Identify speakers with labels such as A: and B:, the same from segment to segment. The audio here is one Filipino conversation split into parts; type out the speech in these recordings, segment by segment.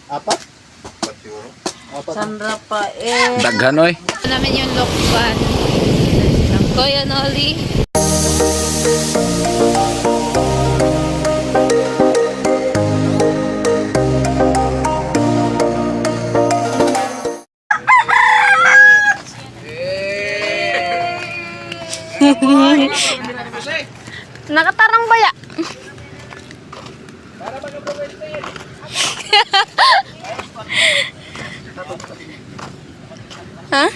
A: Apat? Apat siguro. Apat.
B: Sandra pa eh.
C: Daghan oy.
B: Ito namin yung lokban. Kuya Noli. Nakatarang baya. Ha?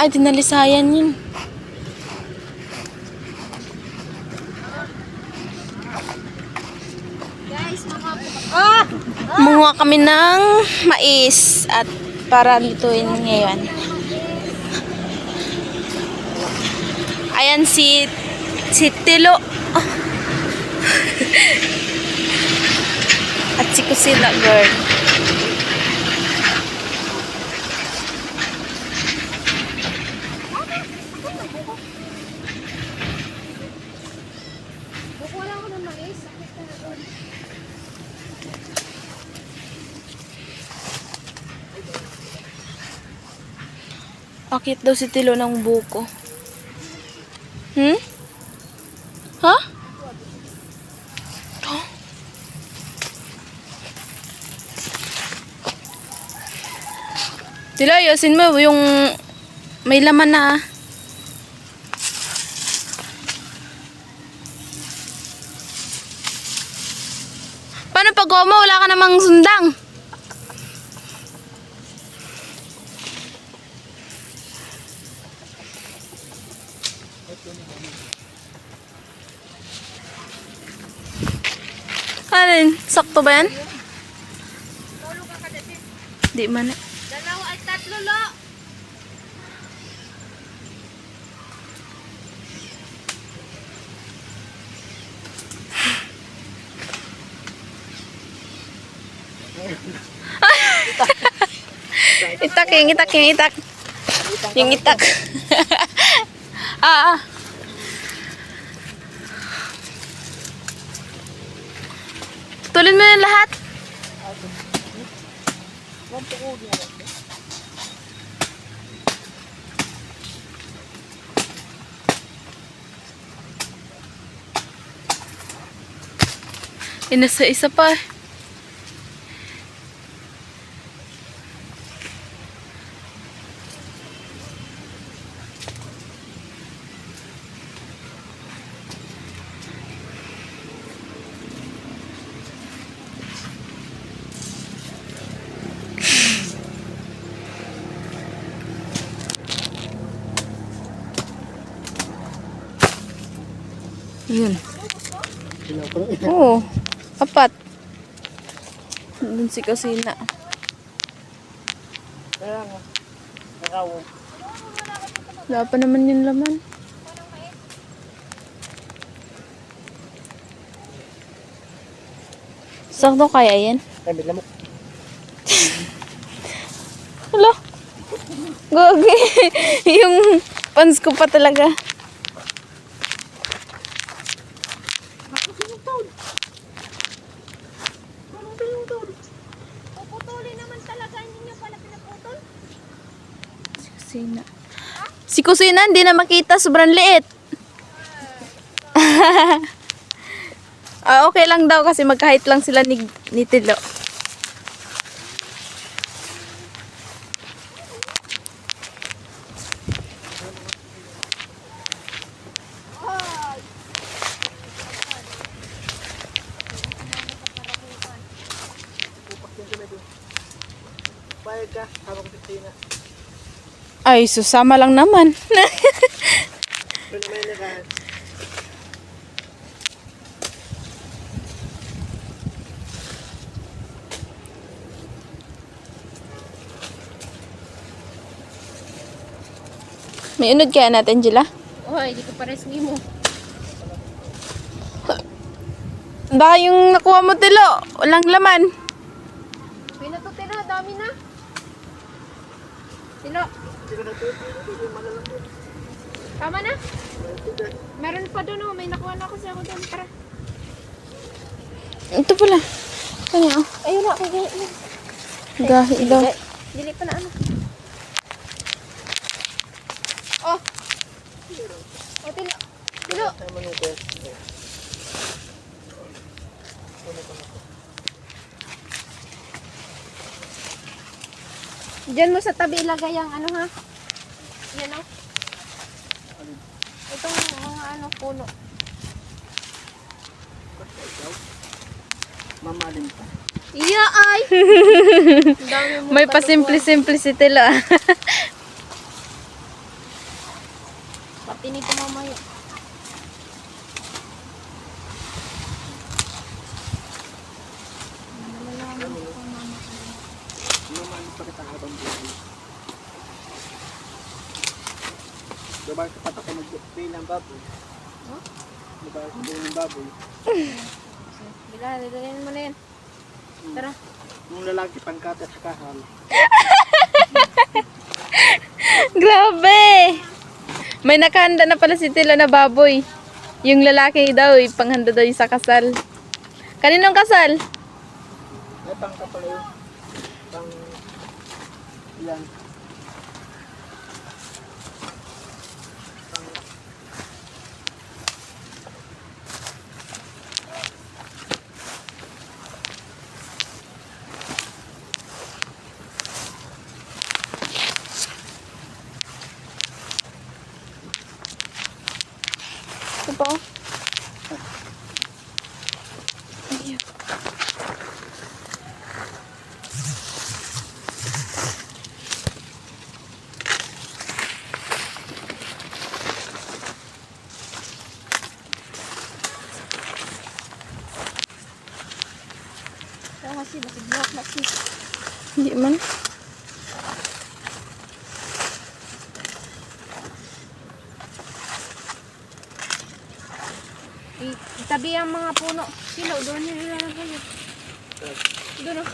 B: Ay, dinalisayan yun. Munguha kami ng mais at para lutuin ngayon. Ayan si Tilo. At si Kusila girl. Akit daw si Tilo ng buko. Hmm? Ha? Huh? Tilo, ayusin mo yung may laman na. Paano pag mo? Wala ka namang sundang. Alin? Sakto ba yan? Di man.
D: Dalawa ay tatlo lo.
B: Itak yung itak yung itak. Yung itak. Ah. Tulin mo yung lahat. Inasa-isa pa. Yun. Oo. Apat. Dun si Kusina. Wala pa naman yung laman. Sakto kaya yan? Hala. Gagi. Yung pants ko pa talaga.
D: Puputulin naman talaga, hindi nyo pala pinaputol.
B: Kusina. Si Kusina hindi na makita, sobrang liit. Okay lang daw kasi magkahit lang sila ni Tilo. Ay, susama lang naman. May unod kaya natin, Jila?
D: Hoy, di ko pares mo.
B: Baka yung nakuha mo, Tilo. Walang laman.
D: May natutira, dami na. Tilo. Tama na? Meron pa doon, oh. May nakuha na ako siya ako doon. Tara.
B: Ito pala. Kanya, oh.
D: Ayun na, kaya
B: Gahi daw.
D: Dili pa na ano. Oh. Oh, tilo. Tilo. Diyan mo sa tabi ilagay ang ano ha. Yan o. Itong mga ano puno.
A: Mamalim pa.
D: Iya ay. Ang dami mo
B: May
D: kalukuhan.
B: pasimple-simple si Tilo.
D: Pati nito mamaya.
A: Mamalim pa kita habang buhay. Diba sa patak ko mag-play ng baboy?
D: Huh?
A: Diba sa play ng baboy?
D: Bila, dadalhin mo na yan. Tara.
A: Yung lalaki pangkat at kahal.
B: Grabe! May nakahanda na pala si Tilo na baboy. Yung lalaki daw, panghanda daw yung sa kasal. Kaninong kasal?
A: Ay pangkat pala yun. Pang... Ilan?
B: Ito po. Ayun.
D: Ito kasi, nakiblock na si.
B: Hindi man.
D: Itabi ang mga puno. Silo, doon nyo nilalagay yun. Doon o.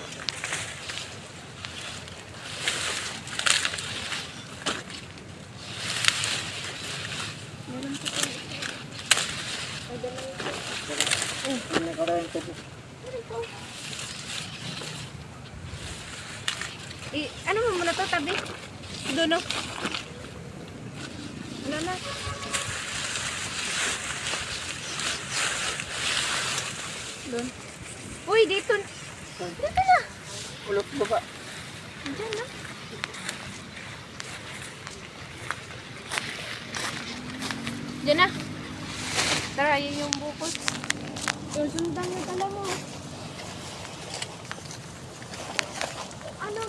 D: Meron pa tayo. Ay, dala yun.
A: Hindi ko rin ito.
D: Ano mo muna to, tabi? Doon o. Ano na? Doon. Uy, dito. Dito na.
A: Ulot baba.
D: Diyan na. Diyan na. Tara, yun yung bukod. Yung sundan yung tala mo. Ano?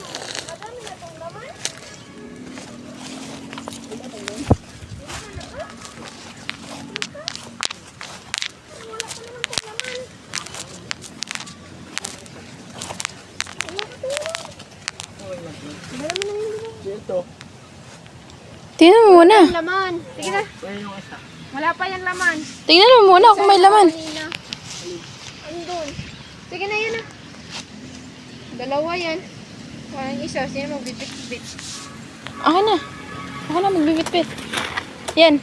D: Madami na itong laman? Wala pa naman itong laman. Wala pa ito. Dala mo na yun.
A: Dito.
B: Tingnan mo muna.
D: Yung laman. Sige na.
A: Ayan yung isa.
D: Wala pa yung laman.
B: Tingnan mo muna kung may laman.
D: Kanina. Andun. Sige na yan ah. Dalawa yan. Parang isa. Sino magbibit-bit?
B: Akin na. Ako na magbibit-bit. Yan.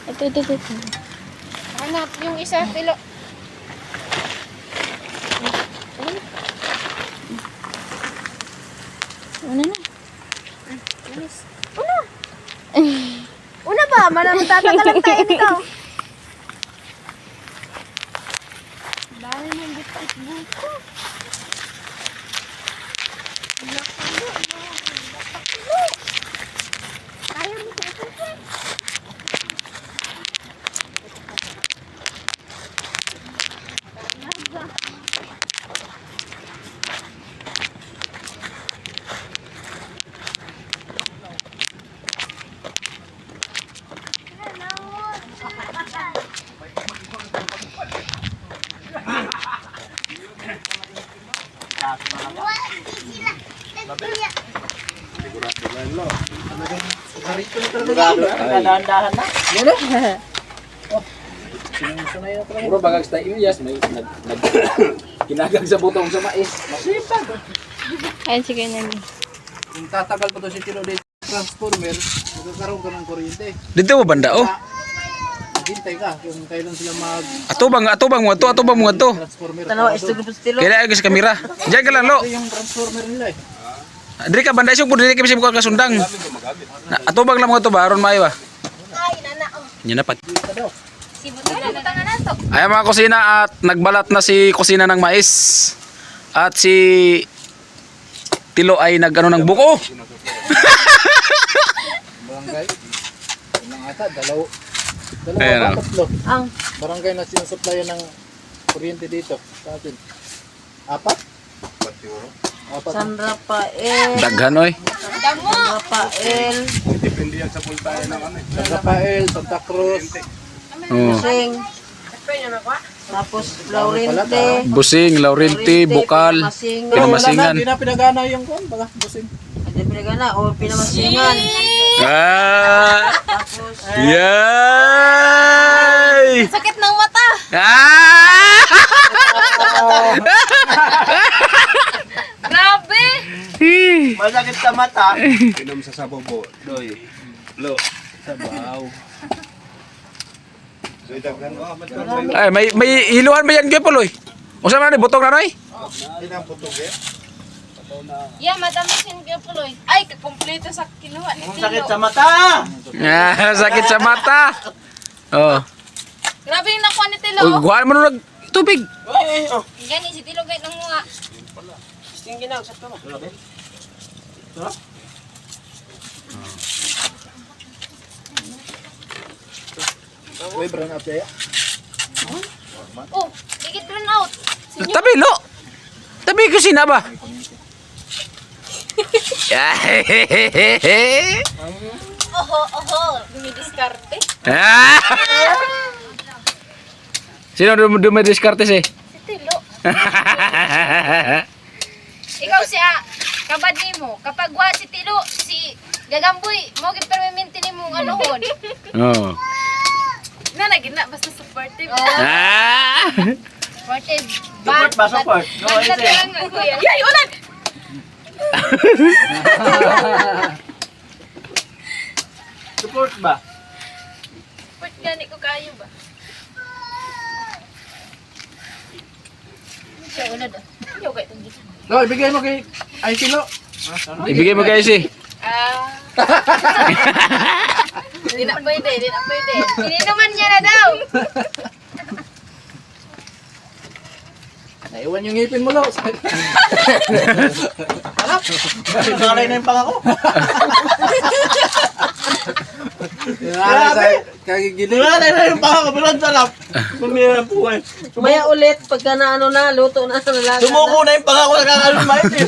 B: Ito.
D: Hanap yung isa. Tilo.
B: Ano na?
D: Anis. Una! Una ba? Maraming tatagalan tayo nito. Dahil ng bit-bit buko. Kaya mo sa ito.
A: Sigurado lang lo. Sigurado na. Dahan-dahan na. Yan o. Sinusunay na talaga. Puro bagag sa inyas. May kinagag sa butong sa mais. Masipag.
B: Ayan si Kennedy.
A: Kung tatagal pa to si Tilo dito transformer, magkakaroon ka ng kuryente.
C: Dito mo banda oh. maghintay ka kung kailan sila mag
A: Atubang mo to.
C: transformer.
E: Tanawa istog po stilo.
A: Kaya ay sa kamera. Diyan ka lang lo.
C: Ito yung transformer nila eh.
A: Diri ka banda isog pud diri ka bisig ko kasundang. Atubang lang mo to ba aron maayo ba.
D: Ay, nana.
A: Nya na pat.
D: Sibutan na to.
A: Ay mga kusina at nagbalat na si kusina ng mais. At si Tilo ay nagano ng buko.
C: Barangay. Unang ata, dalawa
A: Ayan,
C: ba,
A: oh.
C: tatlo.
E: Ang
C: Barangay na sinusuplayan ng kuryente dito sa atin. Apat? Apat.
E: San Rafael,
A: Daghan oy.
E: San Rafael,
C: San Rafael, Santa Cruz.
A: Oh.
E: Sing, tapos Laurente,
A: Busing, Laurenti, Bukal, Pinamasingan.
C: Hindi na pinagana yung kung baga busing.
E: ada pinagana o pinamasingan.
A: Ah!
E: Tapos
A: Yay!
D: Sakit ng mata.
A: Ah!
D: Grabe.
E: masakit sa mata.
F: Inom sa sabaw po. Doy. Lo.
C: Sabaw.
F: So idaghan mo.
A: Ay, may iluhan ba yan kay Puloy? Usa man ni butong na noy?
F: Ilang putog eh.
D: Yeah, matamisin ka puloy. Ay, kumpleto sa kinuha ni Tilo.
E: Sakit sa mata.
A: Ah, sakit sa mata. Oh.
D: Grabe yung nakuha ni Tilo.
A: Uy, guhaan mo nung tubig.
D: Gani, si Tilo kahit nang mga.
C: Uy, brown up kaya.
D: Oh, digit run out.
A: Tabi lo. Tabi kusina ba?
D: Oho, dumidiskarte.
A: Ah! Sino dumidiskarte si?
D: Si Tilo. Ikaw siya, kabad ni mo. Kapag wa si Tilo, si Gagamboy, mo giperminti ni mo ano hon.
A: Oh.
D: Na nagina basta supportive.
A: Ah!
D: Supportive.
E: Support ba, support? No,
D: Basta
E: ite.
D: lang ako yan. Yay, ulan!
E: Support ba?
D: Support gani ko kayo ba? Siya ulan ah. Ayaw kayo itong dito.
C: No, ibigay mo kay ay Tilo.
A: Ibigay mo guys eh.
D: Di na pwede, di na pwede. Ininuman niya na daw.
C: Naiwan yung ngipin mo, lo.
E: Nakalay na yung pangako.
C: Kagigilid.
E: Nakalay na yung pangako, pero ang sarap. Pumira ng buhay. Sumaya ulit, pagka na ano na, luto na, nalaga na. Sumuko na yung pangako, nakakalun mais eh.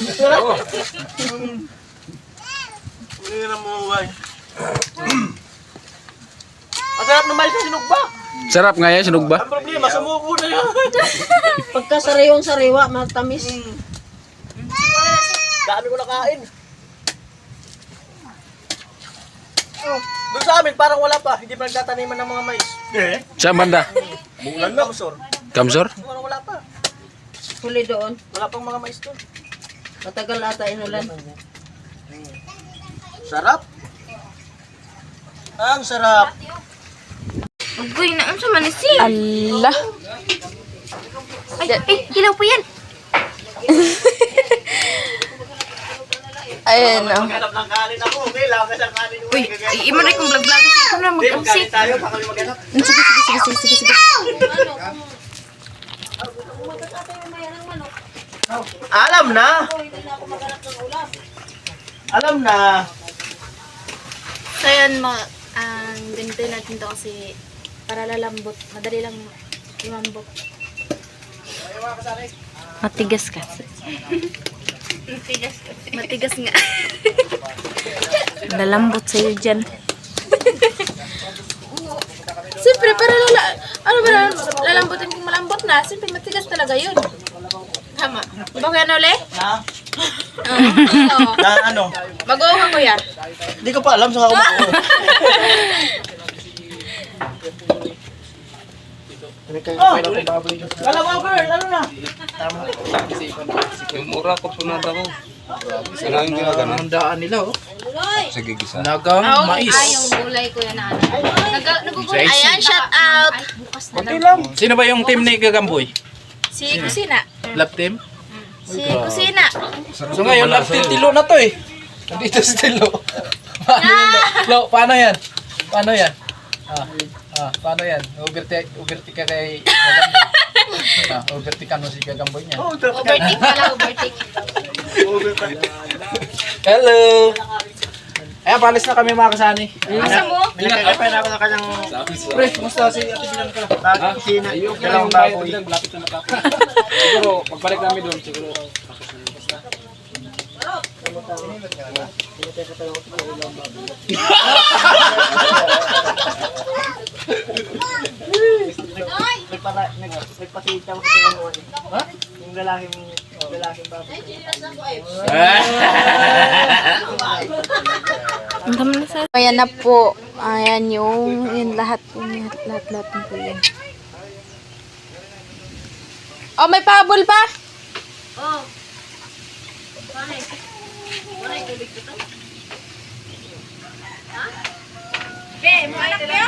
E: Pumira ng buhay. Ang sarap ng mais na sinugba.
A: Sarap nga yan, sunog ba?
E: Ang problema, sumuko na yan. Pagka sariwang sariwa, matamis. Dami ko nakain. Doon sa amin, parang wala pa. Hindi pa nagtataniman ng mga mais.
A: Saan banda?
E: Bulan na. Kamsor.
A: Kamsor?
E: Parang wala pa. Huli doon. Wala pang mga mais doon. Matagal ata inulan. Sarap. Ang sarap.
D: Ugoy na, ano sa manisi?
B: Allah.
D: Ay, ilaw po yan.
B: Ayan o.
E: Maghanap ng kanin ako. Okay lang. Kasi ang kanin ko.
D: Uy, iman rin kong vlog-vlog. Ikaw na mag-amsik.
E: tayo. Pa kami maghanap.
B: Sige.
E: Alam na. Alam na.
D: So yun, ang ganito natin to kasi para lalambot. Madali lang lumambot.
B: Matigas ka.
D: Matigas nga.
B: Lalambot sa'yo dyan.
D: Siyempre, para lalambutin kung malambot na, siyempre matigas talaga yun. Tama. Di ba kuya Nole?
E: Na?
D: Oo.
E: Na ano?
D: Mag-oo ka kuya.
E: Hindi ko pa alam sa ako. Oh, alam mo girl, ano na?
F: Yung mura ko sunod ako. Sila ang ginagano.
C: Ang daan nila, oh.
F: Sige, gisa.
C: Nagang mais.
D: gulay ko yan na ano. Nagugulay. Ayan, shout out.
C: Konti lang. Sino ba yung team ni Gagamboy?
B: Si Kusina.
C: Love team?
B: Si Kusina.
C: So ngayon, love team Tilo na to eh. Nandito si Tilo. Lo, paano yan? Paano yan? Paano yan? Overtake ka kay Gagamboy. Overtake ka no si Gagamboy niya.
D: Overtake pala, overtake.
C: Hello! Ayan, palis na kami mga kasani.
D: Asa mo?
E: Pinakakay pa na ako sa kanyang
C: Pre, kumusta si Ate Bianca?
E: kusina. Dalawang baboy.
A: Siguro, pagbalik namin doon, siguro.
E: Nagpasita ko sa mga ha? Yung lalaking baboy.
B: Ayan na po. Ayan yung lahat po. Lahat po yan. Oh, may pabol pa?
D: Okay, mga anak niyo.